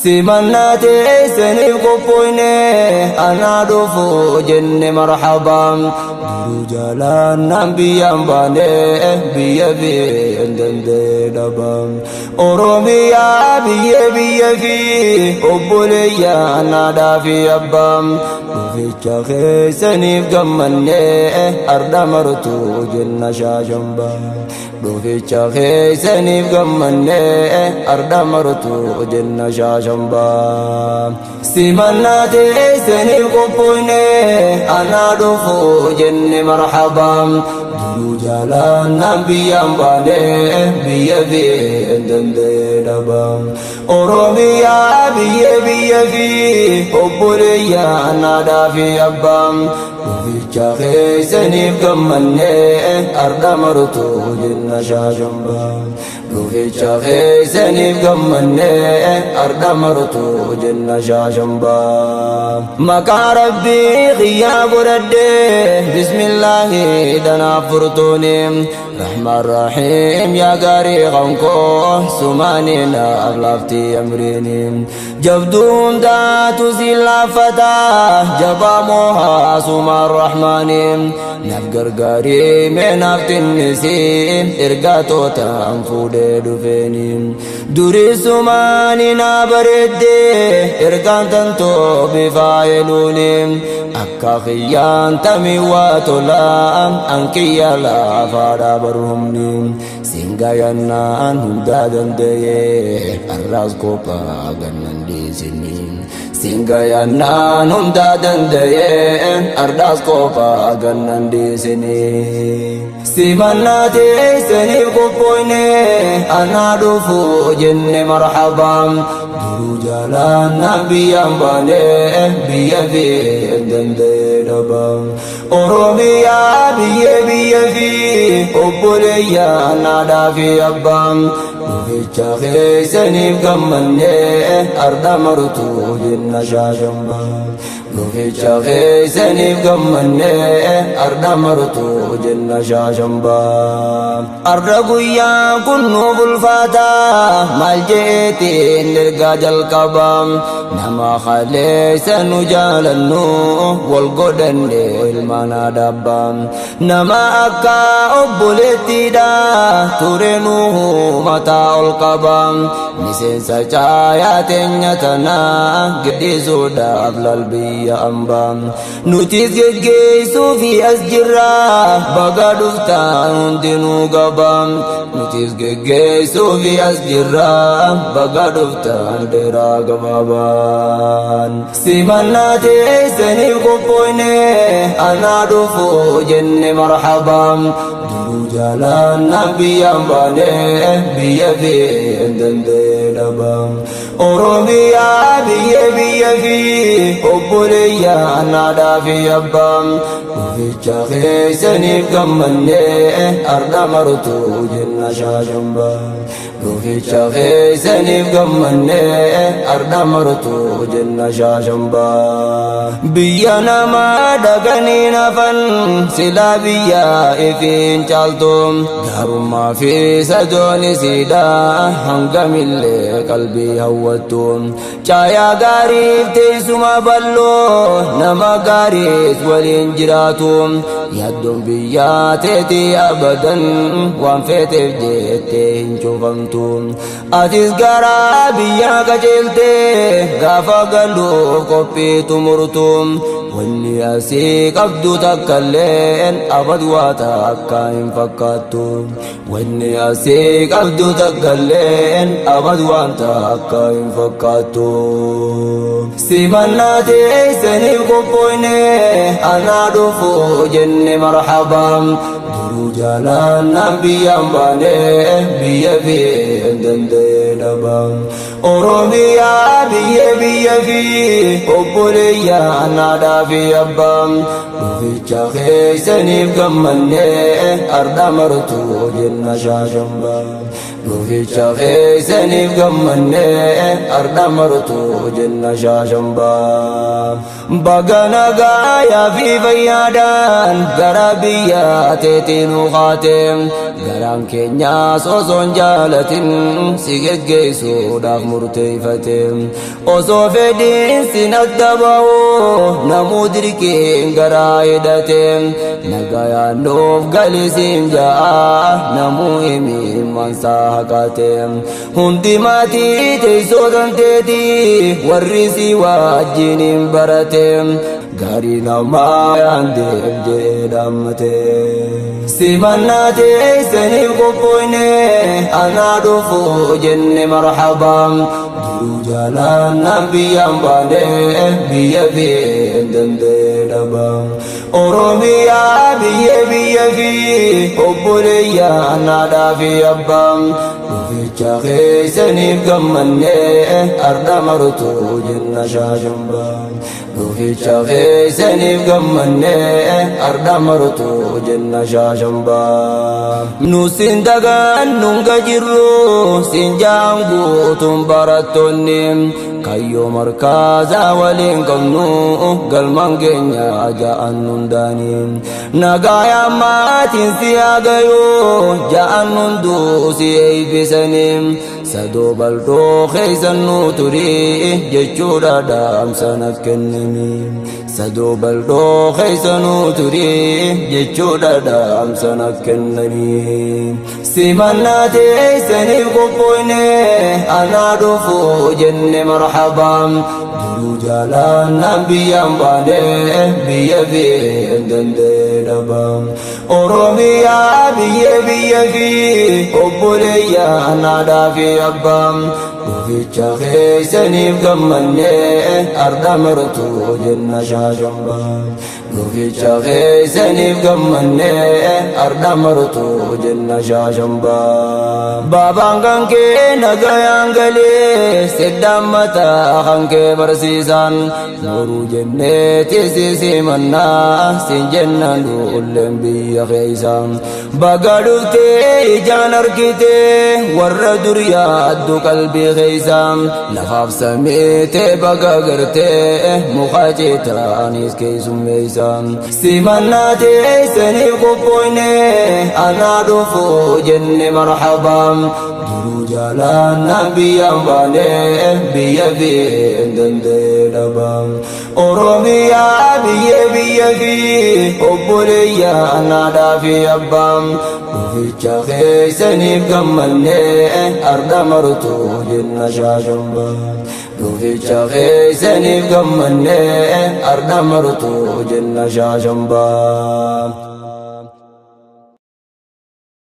سمناتي سني قبويني أنا دفو جن مرحبا درو جلال نبي أمباني بيا بي اندن دي دبام أوروميا بيا بيا في قبوليا أنا دافي أبام وفي الشاخي سني قمني أرد مرتو جن شاشنبا وفي الشاخي سني قمني أرد مرتو جن شاشنبا سمناتي سني قبويني أنا دفو جن مرحبا درو جلال نبي أمباني بيا بي اندن دي دبام أوروميا بيا بيا في قبوليا أنا دافي أبام وفي الشاخي سني قمني أرد مرتو جن شاشنبا وفي الشاخي سني قمني أرد مرتو جن شاشنبا مكا ربي غياب ردي بسم الله دنا فرطوني رحمن الرحيم يا قاري غنكو سمانينا أغلافتي أمريني جبدوم داتو سيلا فتا جبا موها سما الرحمن نفقر قاري من نفت النسيم إرقاتو تنفود دفيني دوري سمانينا بردي إرقان تنتو بفايلوني أكا خيان تميواتو لام أنكي يلا فادا برهمني سينغا ينان هندا دندي الراس كوبا غنن دي سنين سينغا ينان هندا دندي الراس كوبا غنن دي سنين سيمناتي سني قبويني أنا دفو جن مرحبا درو جلال نبي أمباني بيا في اندن دي دبام أوروميا بيا بيا في قبوليا أنا دافي أبام وفي الشاخي سني قمني أرد مرتو جن شاشنبا وفي الشاخي سني قمني أرد مرتو جن شاشنبا أرد قيا كنو بالفاتا مالجيتي نرقا جالكبام نما خالي سنجالنو والقدن المانا دبام نما أكا أبولتي دا تورنوه متاع القبام نسين سجايات نتنا قدي زودا أبلال أمبام نوتيز جيسو في أسجرا بغا دفتان دينو قبام نوتيز جيسو في أسجرا بغا دفتان ديرا قبابان سيمناتي سني قبويني أنا دفو جن مرحبا درو جلال نبي أمباني بيا في اندن دي دبام أوروميا بيا بيا في قبوليا أنا دافي أبام وفي الشاخي سني قمني أرد مرتو جن شاشنبا وفي الشاخي سني قمني أرد مرتو جن شاشنبا بيا نما دقني نفن سلا بيا إفين شالتم دارما في سجون سيدا هنقم اللي قلبي هوتم شايا غاريف تيسما بلو نما غاريس ولين جراتم يدوم بيا تيتي أبدا وان فيتف جيتين شوفمتم أتيس غارا بيا كجلتي غافا قلو قبي تمرتم واني أسيق أبدو تكالين أبد واتا أكاين فكاتم واني أسيق أبدو تكالين أبد واتا أكاين فكاتم سيمناتي سني قبويني أنا دفو جن مرحبا درو جلال نبي أمباني بيا في اندن دي دبام أوروميا بيا بيا في قبوليا أنا دافي أبام وفي الشاخي سني قمني أرد مرتو جن شاشنبا dhuficha keessaniif gammannee arda martuu jenna shaashambaa. Baga nagaa fi fayyaadhaan gara biyya teetiin uqaateen garaan keenyaas osoo hin jaalatin si geggeessuudhaaf murteeffateen osoo fedhiin sin adda ba'u namuu dirqiin garaa hidhateen nagayaan nuuf galisiin ja'a namuu himimmaan isaa haqateen hundi maatii teessoo tanteetii warri si wajjiniin barateen gaarii namaa yaandeef jedhamtee simannaa teessaniif qophoyne anaa dhufu jenne marhabaa duruu jaalannaan biyyaan baane biyya fi dandee dhabaa oromiyaa biyya fi obboleeyyaa naadhaa fi abbaa dhuficha keessaniif gammanne arda martuu jenna shaashambaa. dhuficha keessaniif gammanne arda martuu jenna shaashambaa. Nu sin dagaan nunga jirru sin jaan guutuun barattoonni kayyoo markaazaa waliin qabnu galmaan keenya ja'an hundaani nagaayaa maatiin si hagayoo ja'an hunduu si eebbisanii sadoo baldoo keessan nu turii jechuudha dhaamsana kennini sadoo baldoo keessan nu turii jechuudha dhaamsana kennini simannaa teessaniif qophoyne anaa dhufu jenne marhabaa duruu jaalannaan biyyaan baane biyya fi dandee dhabaa oromiyaa biyya fi obboleeyyaa naadhaa fi abbaa dhuficha keessaniif gammanne arda martuu jenna shaashambaa. dhuficha keessaniif gammanne arda martuu jenna shaashambaa. Baabaan kan kee nagayaan galee seddaan mataa kan kee barsiisan nuruu jennee teessisii mannaa sin jennaan du'ulleen biyya keessan baga dhuftee ijaan argitee warra dur yaaddu qalbii keessan lafaaf samiitee baga gartee muka ceetaanis keessummeessan simannaa teessaniif qophoyne anaa dhufu jenne marhabaa duruu jaalannaan biyyaan baane biyya fi dandee dhabaa oromiyaa biyya fi obboleeyyaa naadhaa fi abbaa dhuficha keessaniif gammanne arda martuu jenna shaashambaa. dhuficha keessaniif gammanne arda martuu jenna shaashambaa.